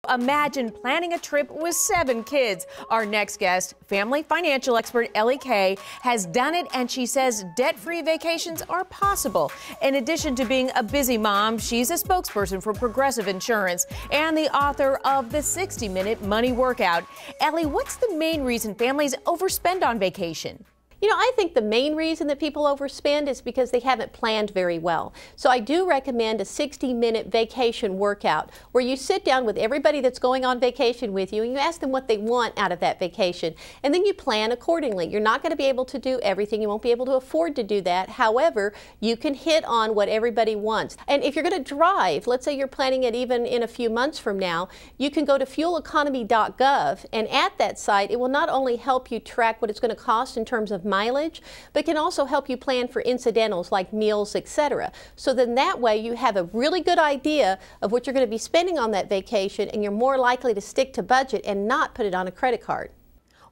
Imagine planning a trip with 7 kids. Our next guest, family financial expert Ellie Kay, has done it, and she says debt-free vacations are possible. In addition to being a busy mom, she's a spokesperson for Progressive Insurance and the author of the 60-Minute Money Workout. Ellie, what's the main reason families overspend on vacation? I think the main reason that people overspend is because they haven't planned very well. So I do recommend a 60-minute vacation workout where you sit down with everybody that's going on vacation with you and you ask them what they want out of that vacation. And then you plan accordingly. You're not going to be able to do everything. You won't be able to afford to do that. However, you can hit on what everybody wants. And if you're going to drive, let's say you're planning it even in a few months from now, you can go to fueleconomy.gov, and at that site, it will not only help you track what it's going to cost in terms of mileage, but can also help you plan for incidentals like meals, etc. So then that way you have a really good idea of what you're going to be spending on that vacation, and you're more likely to stick to budget and not put it on a credit card.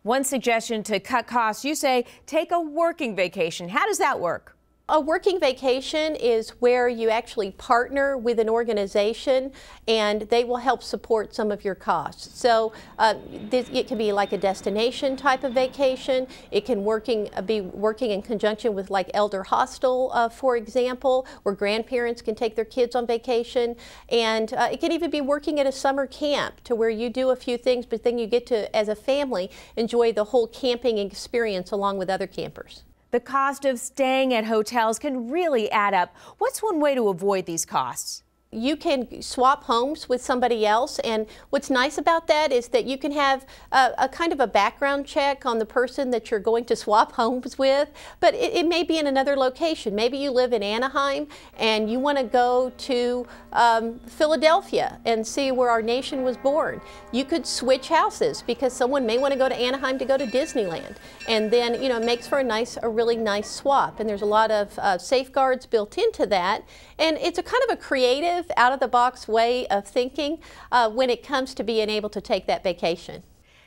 One suggestion to cut costs, you say take a working vacation. How does that work? A working vacation is where you actually partner with an organization and they will help support some of your costs. So it can be like a destination type of vacation. It can be working in conjunction with like Elder Hostel, for example, where grandparents can take their kids on vacation. And it can even be working at a summer camp to where you do a few things, but then you get to, as a family, enjoy the whole camping experience along with other campers. The cost of staying at hotels can really add up. What's one way to avoid these costs? You can swap homes with somebody else, and what's nice about that is that you can have a kind of a background check on the person that you're going to swap homes with, but it may be in another location. Maybe you live in Anaheim and you want to go to Philadelphia and see where our nation was born. You could switch houses because someone may want to go to Anaheim to go to Disneyland, and then it makes for a really nice swap, and there's a lot of safeguards built into that, and it's a kind of a creative, out-of-the-box way of thinking when it comes to being able to take that vacation.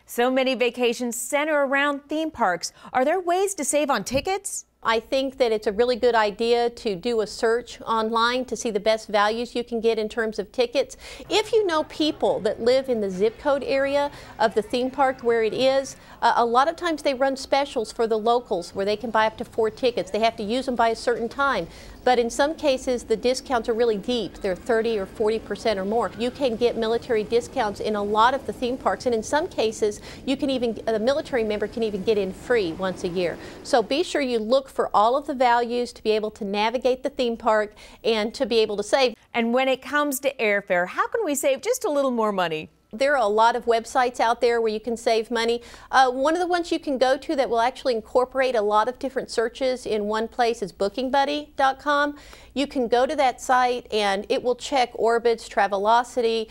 So many vacations center around theme parks. Are there ways to save on tickets? I think that it's a really good idea to do a search online to see the best values you can get in terms of tickets. If you know people that live in the zip code area of the theme park where it is, a lot of times they run specials for the locals where they can buy up to 4 tickets. They have to use them by a certain time. But in some cases, the discounts are really deep. They're 30 or 40% or more. You can get military discounts in a lot of the theme parks, and in some cases, you can even, a military member can even get in free once a year. So be sure you look for all of the values to be able to navigate the theme park and to be able to save. And when it comes to airfare, how can we save just a little more money? There are a lot of websites out there where you can save money. One of the ones you can go to that will actually incorporate a lot of different searches in one place is bookingbuddy.com. You can go to that site and it will check Orbitz, Travelocity,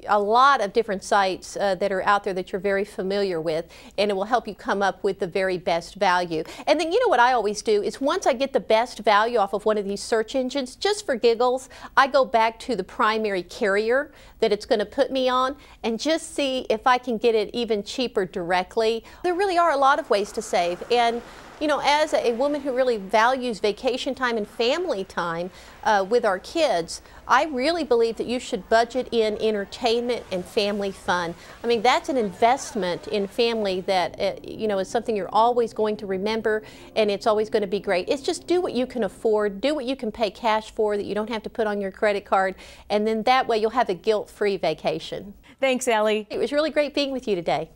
a lot of different sites that are out there that you're very familiar with, and it will help you come up with the very best value. And then what I always do is once I get the best value off of one of these search engines, just for giggles, I go back to the primary carrier that it's going to put me on and just see if I can get it even cheaper directly. There really are a lot of ways to save, and as a woman who really values vacation time and family time with our kids, I really believe that you should budget in entertainment and family fun. I mean, that's an investment in family that is something you're always going to remember, and it's always going to be great. It's just do what you can afford, do what you can pay cash for that you don't have to put on your credit card, and then that way you'll have a guilt-free vacation. Thanks, Ellie. It was really great being with you today.